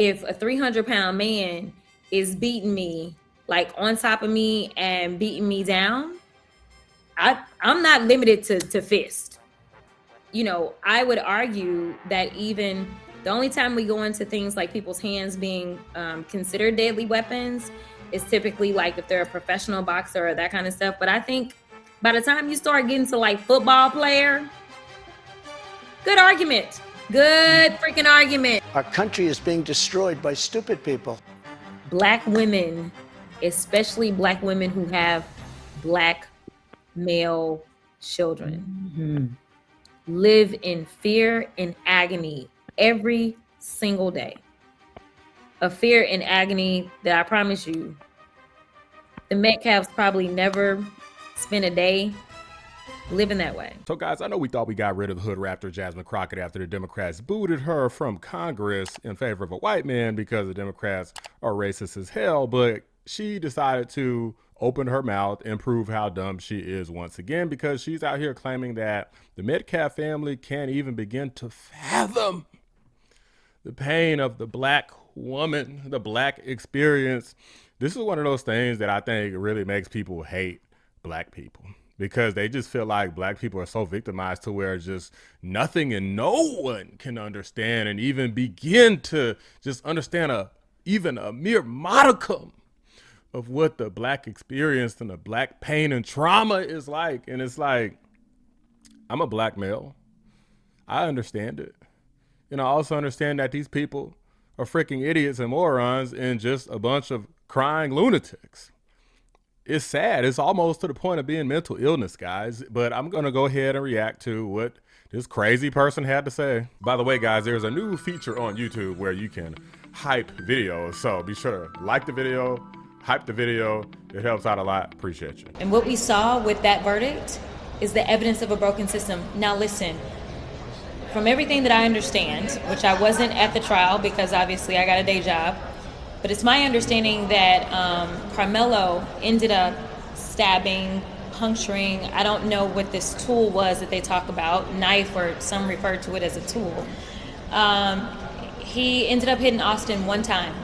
If a 300-pound man is beating me, like on top of me and beating me down, I'm not limited to fist. You know, I would argue that even the only time we go into things like people's hands being considered deadly weapons is typically like if they're a professional boxer or that kind of stuff. But I think by the time you start getting to like football player, good argument. Good freaking argument. Our country is being destroyed by stupid people. Black women, especially black women who have black male children, live in fear and agony every single day. A fear and agony that I promise you, the Metcalfs probably never spent a day living that way. So guys, I know we thought we got rid of the hood raptor Jasmine Crockett after the Democrats booted her from Congress in favor of a white man because the Democrats are racist as hell, but she decided to open her mouth and prove how dumb she is once again, because she's out here claiming that the Metcalf family can't even begin to fathom the pain of the black woman, the black experience. This is one of those things that I think really makes people hate black people, because they just feel like black people are so victimized to where just nothing and no one can understand and even begin to just understand even a mere modicum of what the black experience and the black pain and trauma is like. And it's like, I'm a black male. I understand it. And I also understand that these people are freaking idiots and morons and just a bunch of crying lunatics. It's sad. It's almost to the point of being mental illness, guys. But I'm going to go ahead and react to what this crazy person had to say. By the way, guys, there's a new feature on YouTube where you can hype videos. So be sure to like the video, hype the video. It helps out a lot. Appreciate you. And what we saw with that verdict is the evidence of a broken system. Now listen, from everything that I understand, which I wasn't at the trial because obviously I got a day job, but it's my understanding that Karmelo ended up stabbing, puncturing, I don't know what this tool was that they talk about, knife, or some refer to it as a tool. He ended up hitting Austin one time,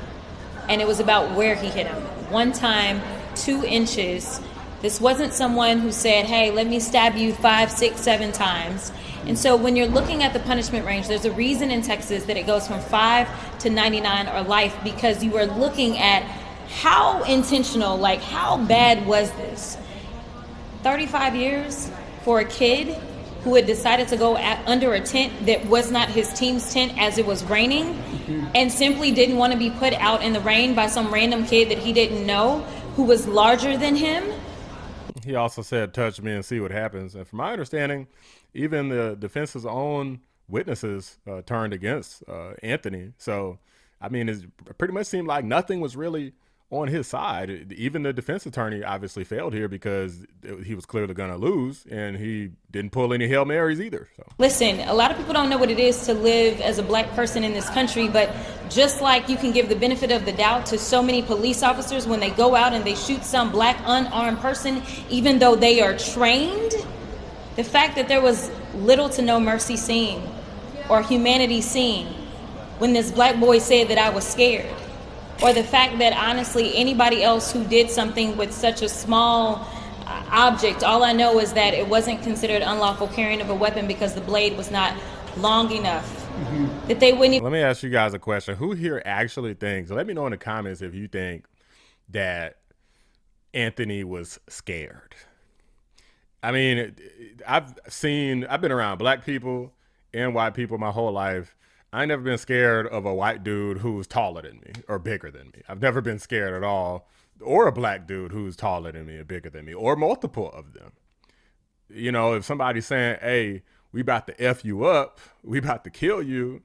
and it was about where he hit him. One time, 2 inches. This wasn't someone who said, hey, let me stab you 5, 6, 7 times. And so when you're looking at the punishment range, there's a reason in Texas that it goes from 5 to 99 or life, because you are looking at how intentional, like how bad was this? 35 years for a kid who had decided to go under a tent that was not his team's tent as it was raining, and simply didn't want to be put out in the rain by some random kid that he didn't know who was larger than him. He also said, touch me and see what happens. And from my understanding, even the defense's own witnesses turned against Anthony. So, I mean, it pretty much seemed like nothing was really on his side. Even the defense attorney obviously failed here because he was clearly going to lose, and he didn't pull any Hail Marys either. So. Listen, a lot of people don't know what it is to live as a black person in this country, but just like you can give the benefit of the doubt to so many police officers when they go out and they shoot some black unarmed person, even though they are trained, the fact that there was little to no mercy seen or humanity seen when this black boy said that I was scared, or the fact that honestly anybody else who did something with such a small object, all I know is that it wasn't considered unlawful carrying of a weapon because the blade was not long enough. That they wouldn't even. Let me ask you guys a question. Who here actually thinks, let me know in the comments if you think that Anthony was scared. I mean, I've been around black people and white people my whole life. I ain't never been scared of a white dude who's taller than me or bigger than me. I've never been scared at all. Or a black dude who's taller than me or bigger than me, or multiple of them. You know, if somebody's saying, hey, we about to F you up, we about to kill you,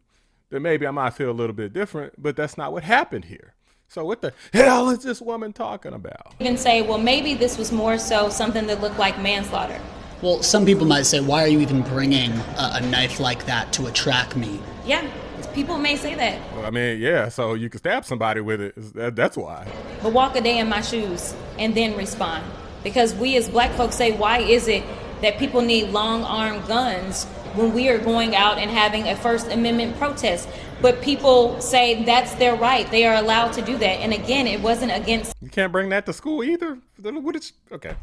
then maybe I might feel a little bit different, but that's not what happened here. So what the hell is this woman talking about? Even say, well, maybe this was more so something that looked like manslaughter. Well, some people might say, why are you even bringing a knife like that to a track meet? Yeah, people may say that. Well, I mean, yeah, so you can stab somebody with it. That's why. But walk a day in my shoes and then respond. Because we as black folks say, why is it that people need long-armed guns when we are going out and having a First Amendment protest. But people say that's their right. They are allowed to do that. And again, it wasn't against You can't bring that to school either. Okay.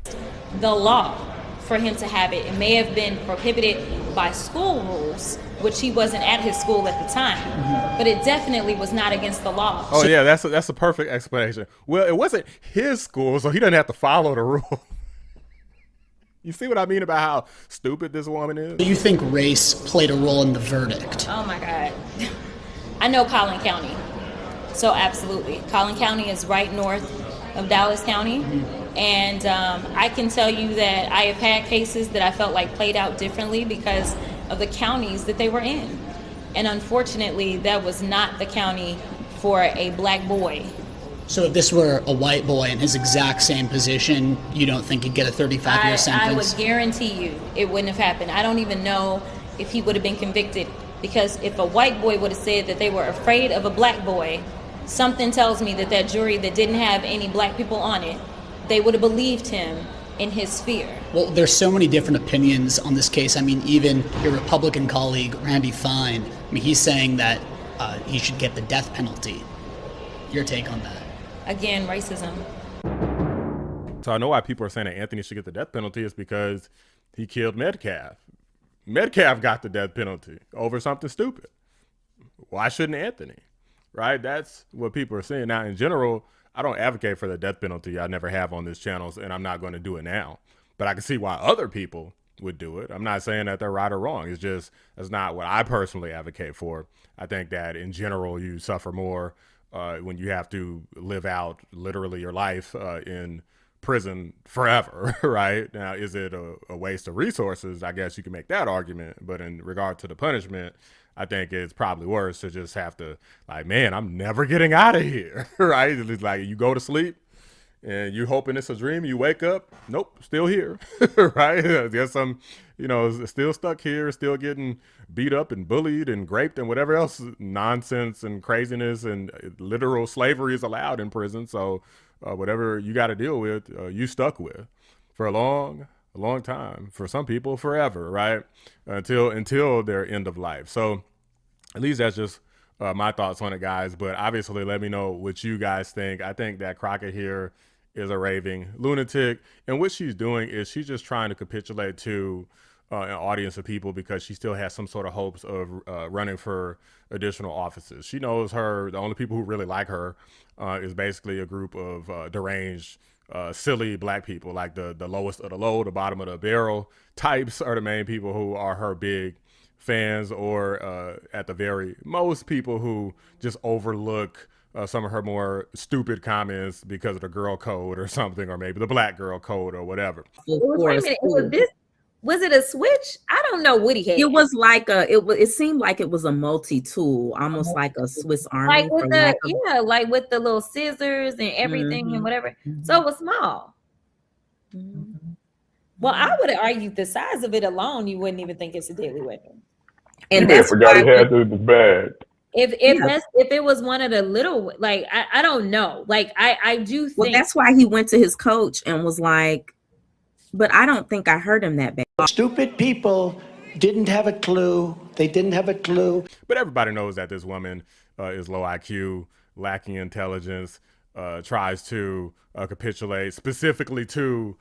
the law for him to have it. It may have been prohibited by school rules, which he wasn't at his school at the time, but it definitely was not against the law. Oh yeah, that's a perfect explanation. Well, it wasn't his school, so he doesn't have to follow the rule. You see what I mean about how stupid this woman is? Do you think race played a role in the verdict? Oh my God. I know Collin County, so absolutely. Collin County is right north of Dallas County. And I can tell you that I have had cases that I felt like played out differently because of the counties that they were in. And unfortunately, that was not the county for a black boy. So if this were a white boy in his exact same position, you don't think he'd get a 35-year sentence? I would guarantee you it wouldn't have happened. I don't even know if he would have been convicted, because if a white boy would have said that they were afraid of a black boy, something tells me that that jury that didn't have any black people on it, they would have believed him in his fear. Well, there's so many different opinions on this case. I mean, even your Republican colleague, Randy Fine, I mean, he's saying that he should get the death penalty. Your take on that? Again, racism. So I know why people are saying that Anthony should get the death penalty is because he killed Metcalf. Metcalf got the death penalty over something stupid. Why shouldn't Anthony? Right? That's what people are saying. Now, in general, I don't advocate for the death penalty. I never have on this channel, and I'm not going to do it now. But I can see why other people would do it. I'm not saying that they're right or wrong. It's just, that's not what I personally advocate for. I think that in general, you suffer more when you have to live out literally your life in prison forever, right? Now, is it a waste of resources? I guess you can make that argument. But in regard to the punishment, I think it's probably worse to just have to, like, man, I'm never getting out of here, right? It's like you go to sleep and you hoping it's a dream. You wake up, nope, still here, right? Guess I'm, still stuck here, still getting beat up and bullied and raped and whatever else nonsense and craziness and literal slavery is allowed in prison. So whatever you got to deal with, you stuck with for a long time. For some people, forever, right? Until their end of life. So at least that's just my thoughts on it, guys. But obviously, let me know what you guys think. I think that Crockett here is a raving lunatic. And what she's doing is she's just trying to capitulate to an audience of people because she still has some sort of hopes of running for additional offices. She knows the only people who really like her is basically a group of deranged, silly black people, like the lowest of the low, the bottom of the barrel types are the main people who are her big fans, or at the very most people who just overlook some of her more stupid comments because of the girl code or something, or maybe the black girl code or whatever. Wait a minute, was it a switch? I don't know what he had. It was like it seemed like it was a multi-tool, almost like a Swiss Army. Like with like with the little scissors and everything and whatever. So it was small. Well, I would have argued the size of it alone, you wouldn't even think it's a deadly weapon. And that's forgot he had the bag. If it was one of the little, like I don't know, like I do think. Well, that's why he went to his coach and was like, but I don't think I hurt him that bad. Stupid people didn't have a clue. They didn't have a clue. But everybody knows that this woman is low IQ, lacking intelligence, tries to capitulate specifically to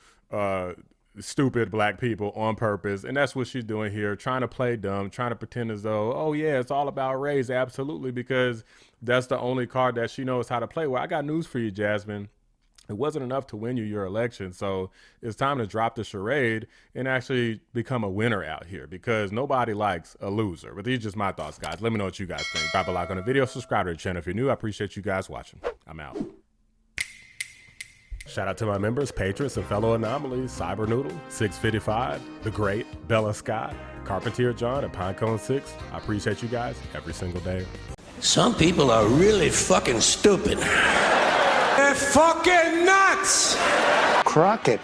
stupid black people on purpose. And that's what she's doing here, trying to play dumb, trying to pretend as though, oh yeah, it's all about race. Absolutely, because that's the only card that she knows how to play. Well, I got news for you, Jasmine. It wasn't enough to win you your election. So it's time to drop the charade and actually become a winner out here, because nobody likes a loser. But these are just my thoughts, guys. Let me know what you guys think. Drop a like on the video, subscribe to the channel if you're new. I appreciate you guys watching. I'm out. Shout out to my members, patrons, and fellow anomalies: Cyber Noodle, 655, The Great, Bella Scott, Carpentier John, and Pinecone 6. I appreciate you guys every single day. Some people are really fucking stupid. They're fucking nuts! Crockett.